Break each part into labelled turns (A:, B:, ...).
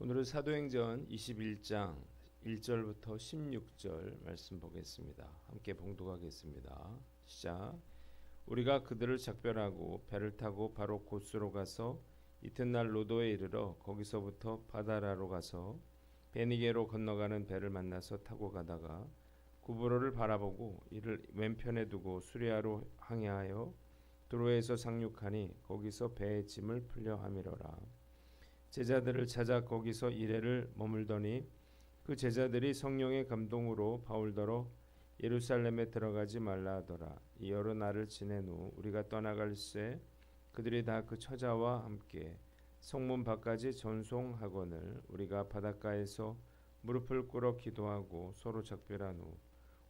A: 오늘은 사도행전 21장 1절부터 16절 말씀 보겠습니다. 함께 봉독하겠습니다. 시작. 우리가 그들을 작별하고 배를 타고 바로 고스로 가서 이튿날 로도에 이르러 거기서부터 바다라로 가서 베니게로 건너가는 배를 만나서 타고 가다가 구브로를 바라보고 이를 왼편에 두고 수리아로 항해하여 드로에서 상륙하니 거기서 배의 짐을 풀려 함이로라. 제자들을 찾아 거기서 이레를 머물더니 그 제자들이 성령의 감동으로 바울더러 예루살렘에 들어가지 말라 하더라. 이 여러 날을 지낸 후 우리가 떠나갈새 그들이 다 그 처자와 함께 성문 밖까지 전송하거늘 우리가 바닷가에서 무릎을 꿇어 기도하고 서로 작별한 후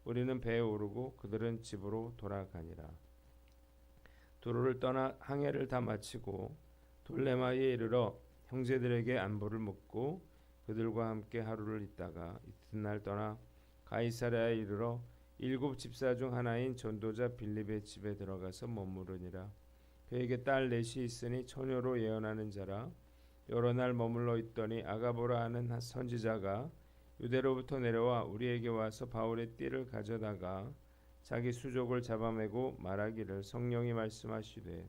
A: 우리는 배에 오르고 그들은 집으로 돌아가니라. 도로를 떠나 항해를 다 마치고 돌레마에 이르러 형제들에게 안부를 묻고 그들과 함께 하루를 있다가 이튿날 떠나 가이사랴에 이르러 7 집사 중 하나인 전도자 빌립의 집에 들어가서 머무르니라. 그에게 딸 넷이 있으니 처녀로 예언하는 자라. 여러 날 머물러 있더니 아가보라 하는 선지자가 유대로부터 내려와 우리에게 와서 바울의 띠를 가져다가 자기 수족을 잡아매고 말하기를 성령이 말씀하시되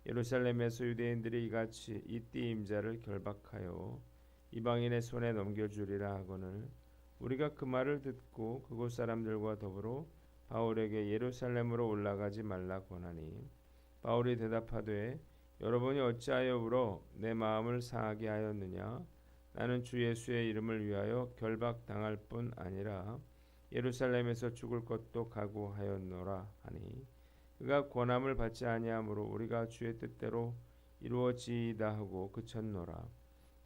A: 예루살렘에서 유대인들이 이같이 이 띠 임자를 결박하여 이방인의 손에 넘겨주리라 하거늘 우리가 그 말을 듣고 그곳 사람들과 더불어 바울에게 예루살렘으로 올라가지 말라 권하니 바울이 대답하되 여러분이 어찌하여 울어 내 마음을 상하게 하였느냐. 나는 주 예수의 이름을 위하여 결박당할 뿐 아니라 예루살렘에서 죽을 것도 각오하였노라 하니 그가 권함을 받지 아니하므로 우리가 주의 뜻대로 이루어지이다 하고 그쳤노라.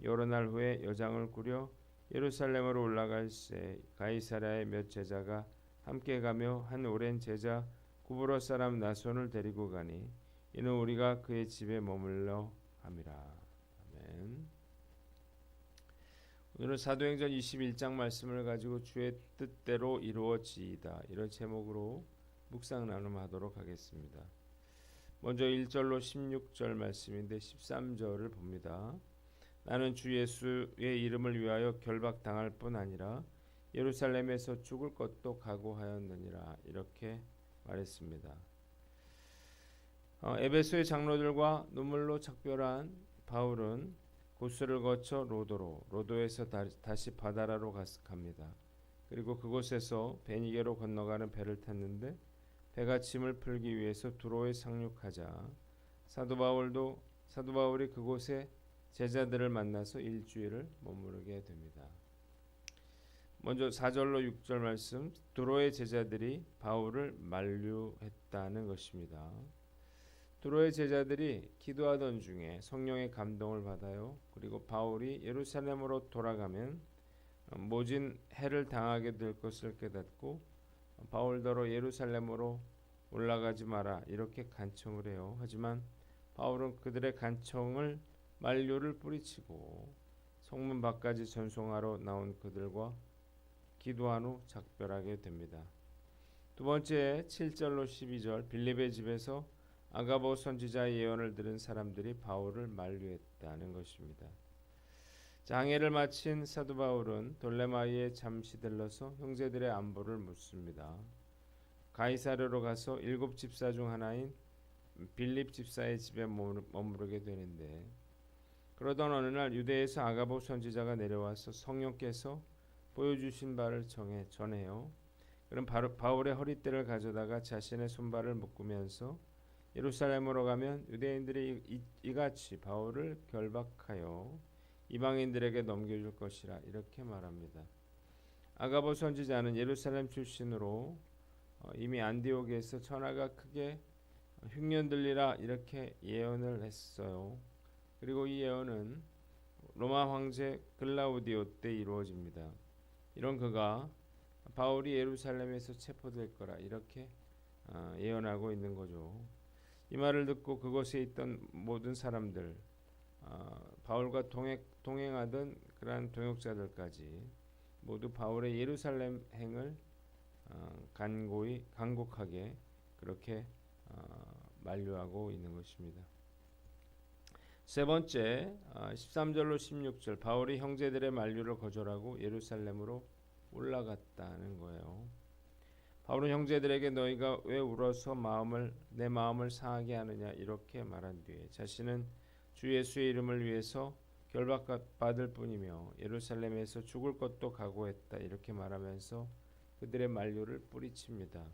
A: 여러 날 후에 여장을 꾸려 예루살렘으로 올라갈새 가이사랴의 몇 제자가 함께 가며 한 오랜 제자 구브로 사람 나손을 데리고 가니 이는 우리가 그의 집에 머물러 함이라. 아멘. 오늘은 사도행전 21장 말씀을 가지고 주의 뜻대로 이루어지이다 이런 제목으로 묵상 나눔하도록 하겠습니다. 먼저 1절로 16절 말씀인데 13절을 봅니다. 나는 주 예수의 이름을 위하여 결박당할 뿐 아니라 예루살렘에서 죽을 것도 각오하였느니라 이렇게 말했습니다. 에베소의 장로들과 눈물로 작별한 바울은 고스를 거쳐 로도에서 다시 바다라로 갑니다. 그리고 그곳에서 베니게로 건너가는 배를 탔는데 배가 짐을 풀기 위해서 두로에 상륙하자 사도 바울이 그곳에 제자들을 만나서 일주일을 머무르게 됩니다. 먼저 4절로 6절 말씀, 두로의 제자들이 바울을 만류했다는 것입니다. 두로의 제자들이 기도하던 중에 성령의 감동을 받아요. 그리고 바울이 예루살렘으로 돌아가면 모진 해를 당하게 될 것을 깨닫고 바울더러 예루살렘으로 올라가지 마라 이렇게 간청을 해요. 하지만 바울은 그들의 간청을 만류를 뿌리치고 성문 밖까지 전송하러 나온 그들과 기도한 후 작별하게 됩니다. 두 번째 7절로 12절 빌립의 집에서 아가보 선지자의 예언을 들은 사람들이 바울을 만류했다는 것입니다. 장애를 마친 사도 바울은 돌레마이에 잠시 들러서 형제들의 안부를 묻습니다. 가이사르로 가서 7 집사 중 하나인 빌립 집사의 집에 머무르게 되는데 그러던 어느 날 유대에서 아가보 선지자가 내려와서 성령께서 보여주신 바를 전해요. 그럼 바울의 허리띠를 가져다가 자신의 손발을 묶으면서 예루살렘으로 가면 유대인들이 이같이 바울을 결박하여 이방인들에게 넘겨줄 것이라 이렇게 말합니다. 아가보 선지자는 예루살렘 출신으로 이미 안디옥에서 천하가 크게 흉년들리라 이렇게 예언을 했어요. 그리고 이 예언은 로마 황제 글라우디오 때 이루어집니다. 이런 그가 바울이 예루살렘에서 체포될 거라 이렇게 예언하고 있는 거죠. 이 말을 듣고 그곳에 있던 모든 사람들 바울과 동행하던 그러한 동역자들까지 모두 바울의 예루살렘 행을 간곡하게 그렇게 만류하고 있는 것입니다. 세 번째 13절로 16절 바울이 형제들의 만류를 거절하고 예루살렘으로 올라갔다는 거예요. 바울은 형제들에게 너희가 왜 울어서 내 마음을 상하게 하느냐 이렇게 말한 뒤에 자신은 주 예수의 이름을 위해서 결박받을 뿐이며 예루살렘에서 죽을 것도 각오했다 이렇게 말하면서 그들의 만류를 뿌리칩니다.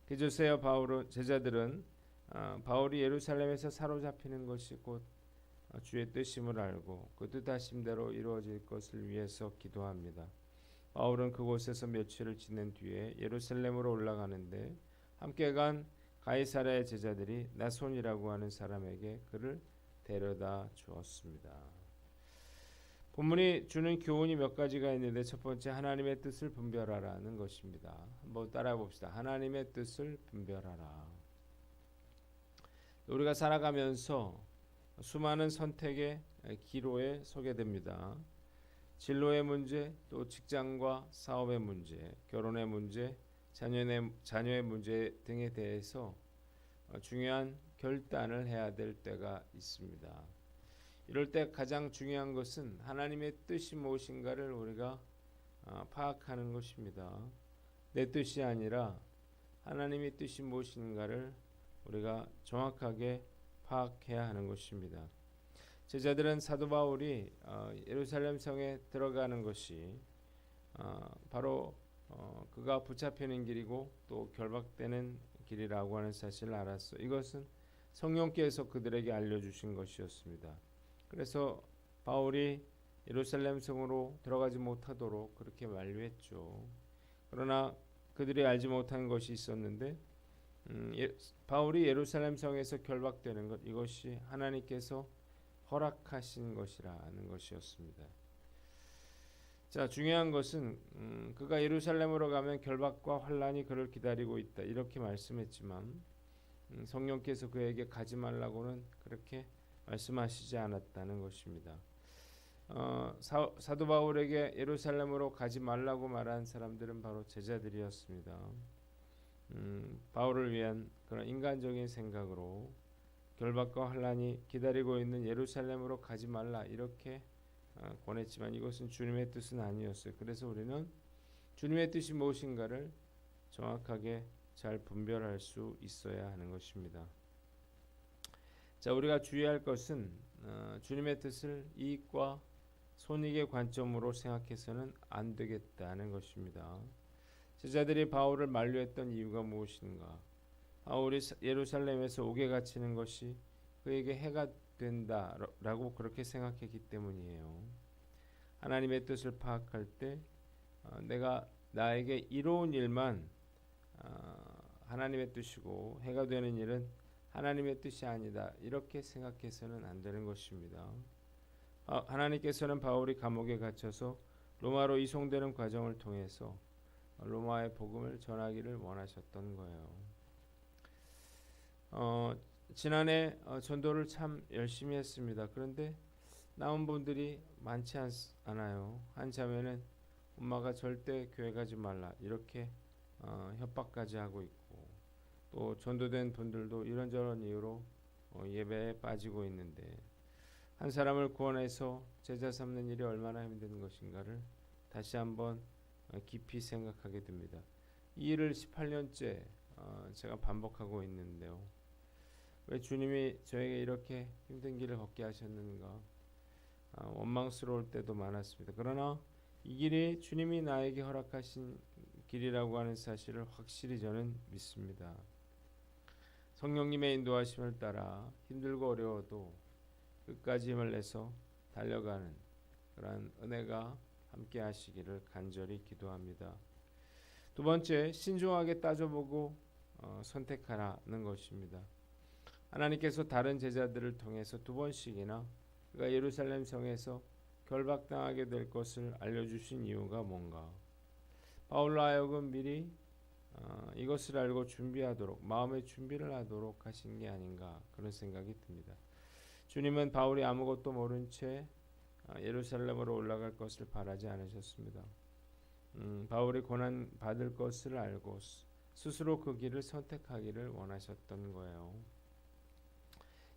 A: 그제서야 제자들은 바울이 예루살렘에서 사로잡히는 것이 곧 주의 뜻임을 알고 그 뜻하심대로 이루어질 것을 위해서 기도합니다. 바울은 그곳에서 며칠을 지낸 뒤에 예루살렘으로 올라가는데 함께 간 가이사랴의 제자들이 나손이라고 하는 사람에게 그를 데려다 주었습니다. 본문이 주는 교훈이 몇 가지가 있는데 첫 번째 하나님의 뜻을 분별하라는 것입니다. 한번 따라해 봅시다. 하나님의 뜻을 분별하라. 우리가 살아가면서 수많은 선택의 기로에 서게 됩니다. 진로의 문제, 또 직장과 사업의 문제, 결혼의 문제, 자녀의 문제 등에 대해서 중요한 결단을 해야 될 때가 있습니다. 이럴 때 가장 중요한 것은 하나님의 뜻이 무엇인가를 우리가 파악하는 것입니다. 내 뜻이 아니라 하나님의 뜻이 무엇인가를 우리가 정확하게 파악해야 하는 것입니다. 제자들은 사도 바울이 예루살렘 성에 들어가는 것이 바로 그가 붙잡히는 길이고 또 결박되는 길이라고 하는 사실을 알았어. 이것은 성령께서 그들에게 알려주신 것이었습니다. 그래서 바울이 예루살렘 성으로 들어가지 못하도록 그렇게 만류했죠. 그러나 그들이 알지 못한 것이 있었는데 바울이 예루살렘 성에서 결박되는 것 이것이 하나님께서 허락하신 것이라는 것이었습니다. 자, 중요한 것은 그가 예루살렘으로 가면 결박과 환란이 그를 기다리고 있다 이렇게 말씀했지만 성령께서 그에게 가지 말라고는 그렇게 말씀하시지 않았다는 것입니다. 사도 바울에게 예루살렘으로 가지 말라고 말한 사람들은 바로 제자들이었습니다. 바울을 위한 그런 인간적인 생각으로 결박과 환란이 기다리고 있는 예루살렘으로 가지 말라 이렇게 권했지만 이것은 주님의 뜻은 아니었어요. 그래서 우리는 주님의 뜻이 무엇인가를 정확하게 잘 분별할 수 있어야 하는 것입니다. 자, 우리가 주의할 것은 주님의 뜻을 이익과 손익의 관점으로 생각해서는 안 되겠다는 것입니다. 제자들이 바울을 만류했던 이유가 무엇인가? 바울이 예루살렘에서 옥에 갇히는 것이 그에게 해가 된다라고 그렇게 생각했기 때문이에요. 하나님의 뜻을 파악할 때 내가 나에게 이로운 일만 하나님의 뜻이고 해가 되는 일은 하나님의 뜻이 아니다 이렇게 생각해서는 안 되는 것입니다. 하나님께서는 바울이 감옥에 갇혀서 로마로 이송되는 과정을 통해서 로마의 복음을 전하기를 원하셨던 거예요. 지난해 전도를 참 열심히 했습니다. 그런데 나온 분들이 많지 않아요. 한 자매는 엄마가 절대 교회 가지 말라 이렇게 협박까지 하고 있고 또 전도된 분들도 이런저런 이유로 예배에 빠지고 있는데 한 사람을 구원해서 제자 삼는 일이 얼마나 힘든 것인가를 다시 한번 깊이 생각하게 됩니다. 이 일을 18년째 제가 반복하고 있는데요. 왜 주님이 저에게 이렇게 힘든 길을 걷게 하셨는가 원망스러울 때도 많았습니다. 그러나 이 길이 주님이 나에게 허락하신 길이라고 하는 사실을 확실히 저는 믿습니다. 성령님의 인도하심을 따라 힘들고 어려워도 끝까지 힘을 내서 달려가는 그러한 은혜가 함께 하시기를 간절히 기도합니다. 두 번째, 신중하게 따져보고 선택하라는 것입니다. 하나님께서 다른 제자들을 통해서 두 번씩이나 그가 예루살렘 성에서 결박당하게 될 것을 알려주신 이유가 뭔가? 바울로 하여금 미리 이것을 알고 준비하도록 마음의 준비를 하도록 하신 게 아닌가 그런 생각이 듭니다. 주님은 바울이 아무것도 모른 채 예루살렘으로 올라갈 것을 바라지 않으셨습니다. 바울이 고난 받을 것을 알고 스스로 그 길을 선택하기를 원하셨던 거예요.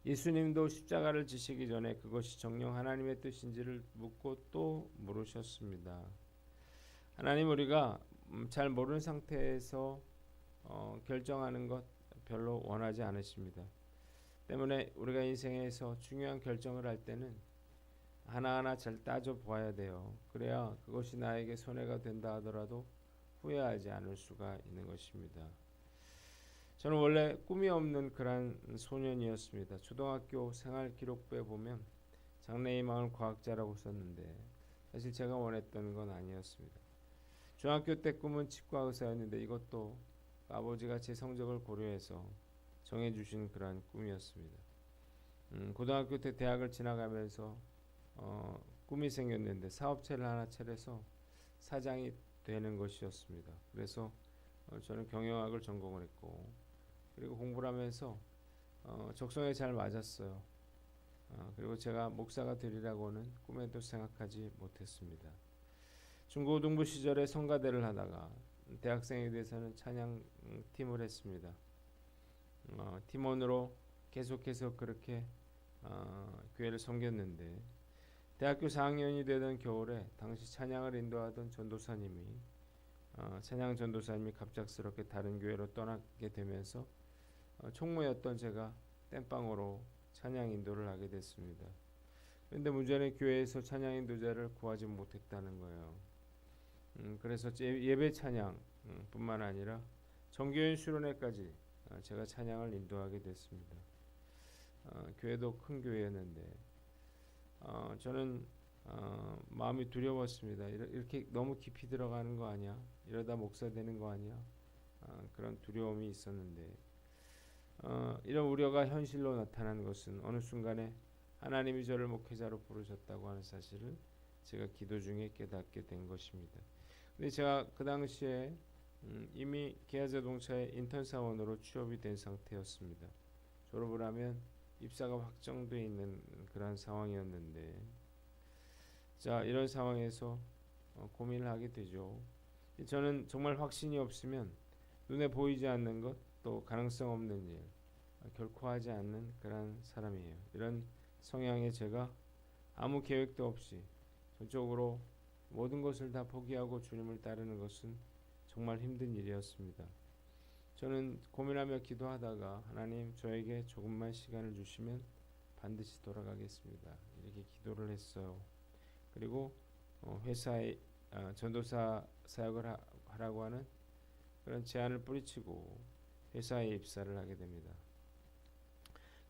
A: 예수님도 십자가를 지시기 전에 그것이 정녕 하나님의 뜻인지를 묻고 또 물으셨습니다. 하나님, 우리가 잘 모르는 상태에서 결정하는 것 별로 원하지 않으십니다. 때문에 우리가 인생에서 중요한 결정을 할 때는 하나하나 잘 따져 보아야 돼요. 그래야 그것이 나에게 손해가 된다 하더라도 후회하지 않을 수가 있는 것입니다. 저는 원래 꿈이 없는 그런 소년이었습니다. 초등학교 생활 기록부에 보면 장래희망을 과학자라고 썼는데 사실 제가 원했던 건 아니었습니다. 중학교 때 꿈은 치과 의사였는데 이것도 아버지가 제 성적을 고려해서 정해주신 그런 꿈이었습니다. 고등학교 때 대학을 지나가면서 꿈이 생겼는데 사업체를 하나 차려서 사장이 되는 것이었습니다. 그래서 저는 경영학을 전공을 했고, 그리고 공부를 하면서 적성에 잘 맞았어요. 그리고 제가 목사가 되리라고는 꿈에도 생각하지 못했습니다. 중고등부 시절에 성가대를 하다가 대학생에 대해서는 찬양 팀을 했습니다. 팀원으로 계속해서 그렇게 교회를 섬겼는데, 대학교 4학년이 되던 겨울에 당시 찬양을 인도하던 전도사님이 찬양 전도사님이 갑작스럽게 다른 교회로 떠나게 되면서 총무였던 제가 땜빵으로 찬양 인도를 하게 됐습니다. 그런데 문제는 교회에서 찬양 인도자를 구하지 못했다는 거예요. 그래서 예배 찬양 뿐만 아니라 정교인 수련회까지 제가 찬양을 인도하게 됐습니다. 교회도 큰 교회였는데 저는 마음이 두려웠습니다. 이렇게 너무 깊이 들어가는 거 아니야? 이러다 목사 되는 거 아니야? 그런 두려움이 있었는데 이런 우려가 현실로 나타난 것은 어느 순간에 하나님이 저를 목회자로 부르셨다고 하는 사실을 제가 기도 중에 깨닫게 된 것입니다. 근데 제가 그 당시에 이미 기아자동차의 인턴 사원으로 취업이 된 상태였습니다. 졸업을 하면 입사가 확정돼 있는 그런 상황이었는데, 자, 이런 상황에서 고민을 하게 되죠. 저는 정말 확신이 없으면 눈에 보이지 않는 것, 또 가능성 없는 일 결코 하지 않는 그런 사람이에요. 이런 성향의 제가 아무 계획도 없이 전적으로 모든 것을 다 포기하고 주님을 따르는 것은 정말 힘든 일이었습니다. 저는 고민하며 기도하다가 하나님, 저에게 조금만 시간을 주시면 반드시 돌아가겠습니다, 이렇게 기도를 했어요. 그리고 회사에 전도사 사역을 하라고 하는 그런 제안을 뿌리치고 회사에 입사를 하게 됩니다.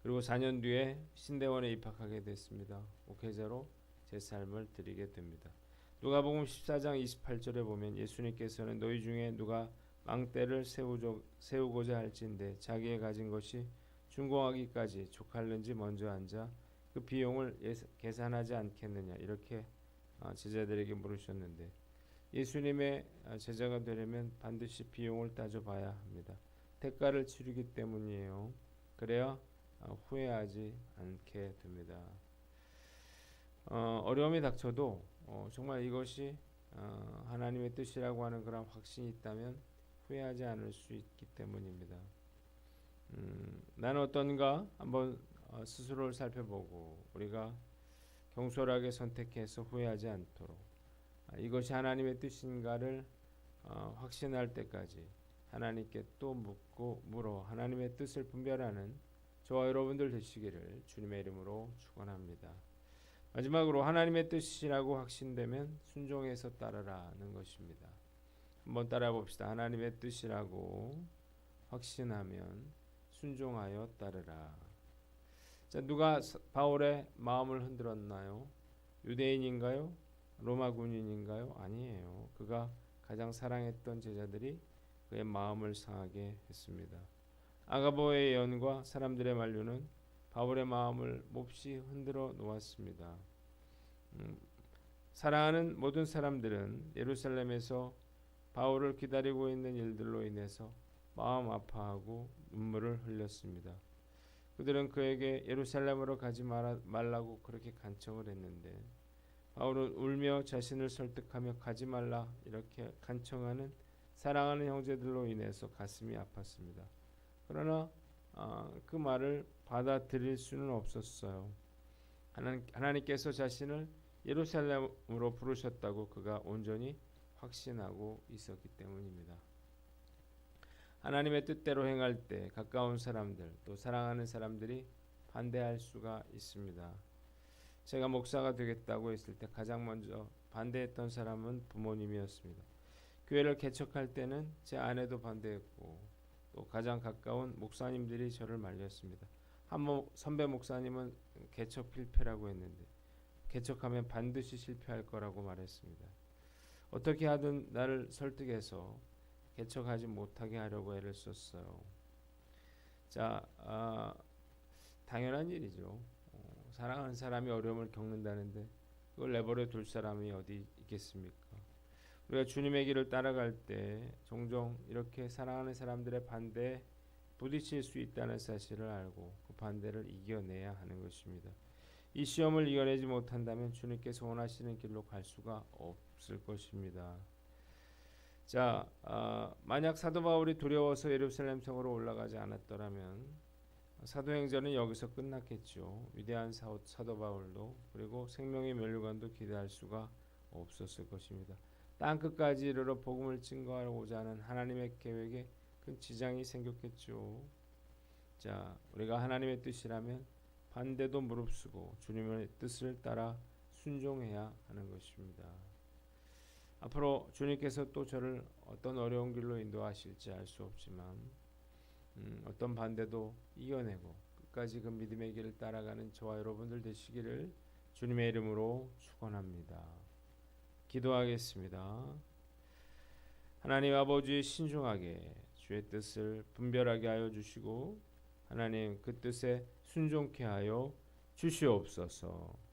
A: 그리고 4년 뒤에 신대원에 입학하게 됐습니다. 목회자로 제 삶을 드리게 됩니다. 누가복음 14장 28절에 보면 예수님께서는 너희 중에 누가 망대를 세우고자 할진대 자기의 가진 것이 준공하기까지 족할는지 먼저 앉아 그 비용을 계산하지 않겠느냐, 이렇게 제자들에게 물으셨는데, 예수님의 제자가 되려면 반드시 비용을 따져봐야 합니다. 대가를 치르기 때문이에요. 그래야 후회하지 않게 됩니다. 어려움이 닥쳐도 정말 이것이 하나님의 뜻이라고 하는 그런 확신이 있다면 후회하지 않을 수 있기 때문입니다. 나는 어떤가 한번 스스로를 살펴보고 우리가 경솔하게 선택해서 후회하지 않도록 이것이 하나님의 뜻인가를 확신할 때까지 하나님께 또 묻고 물어 하나님의 뜻을 분별하는 저와 여러분들 되시기를 주님의 이름으로 축원합니다. 마지막으로 하나님의 뜻이라고 확신되면 순종해서 따르라는 것입니다. 한번 따라 봅시다. 하나님의 뜻이라고 확신하면 순종하여 따르라. 자, 누가 바울의 마음을 흔들었나요? 유대인인가요? 로마 군인인가요? 아니에요. 그가 가장 사랑했던 제자들이 그의 마음을 상하게 했습니다. 아가보의 예언과 사람들의 만류는 바울의 마음을 몹시 흔들어 놓았습니다. 사랑하는 모든 사람들은 예루살렘에서 바울을 기다리고 있는 일들로 인해서 마음 아파하고 눈물을 흘렸습니다. 그들은 그에게 예루살렘으로 가지 말라고 그렇게 간청을 했는데 바울은 울며 자신을 설득하며 가지 말라 이렇게 간청하는 사랑하는 형제들로 인해서 가슴이 아팠습니다. 그러나 그 말을 받아들일 수는 없었어요. 하나님께서 자신을 예루살렘으로 부르셨다고 그가 온전히 확신하고 있었기 때문입니다. 하나님의 뜻대로 행할 때 가까운 사람들 또 사랑하는 사람들이 반대할 수가 있습니다. 제가 목사가 되겠다고 했을 때 가장 먼저 반대했던 사람은 부모님이었습니다. 교회를 개척할 때는 제 아내도 반대했고 또 가장 가까운 목사님들이 저를 말렸습니다. 한 선배 목사님은 개척 필패라고 했는데 개척하면 반드시 실패할 거라고 말했습니다. 어떻게 하든 나를 설득해서 개척하지 못하게 하려고 애를 썼어요. 자, 당연한 일이죠. 사랑하는 사람이 어려움을 겪는다는데 그걸 내버려 둘 사람이 어디 있겠습니까? 우리가 주님의 길을 따라갈 때 종종 이렇게 사랑하는 사람들의 반대에 부딪힐 수 있다는 사실을 알고 그 반대를 이겨내야 하는 것입니다. 이 시험을 이겨내지 못한다면 주님께서 원하시는 길로 갈 수가 없을 것입니다. 자, 만약 사도 바울이 두려워서 예루살렘 성으로 올라가지 않았더라면 사도행전은 여기서 끝났겠죠. 위대한 사도 바울도 그리고 생명의 면류관도 기대할 수가 없었을 것입니다. 땅 끝까지 이르러 복음을 증거하고자 하는 하나님의 계획에 큰 지장이 생겼겠죠. 자, 우리가 하나님의 뜻이라면 반대도 무릅쓰고 주님의 뜻을 따라 순종해야 하는 것입니다. 앞으로 주님께서 또 저를 어떤 어려운 길로 인도하실지 알 수 없지만 어떤 반대도 이겨내고 끝까지 그 믿음의 길을 따라가는 저와 여러분들 되시기를 주님의 이름으로 축원합니다. 기도하겠습니다. 하나님 아버지 신중하게 주의 뜻을 분별하게 하여 주시고 하나님 그 뜻에 순종케 하여 주시옵소서.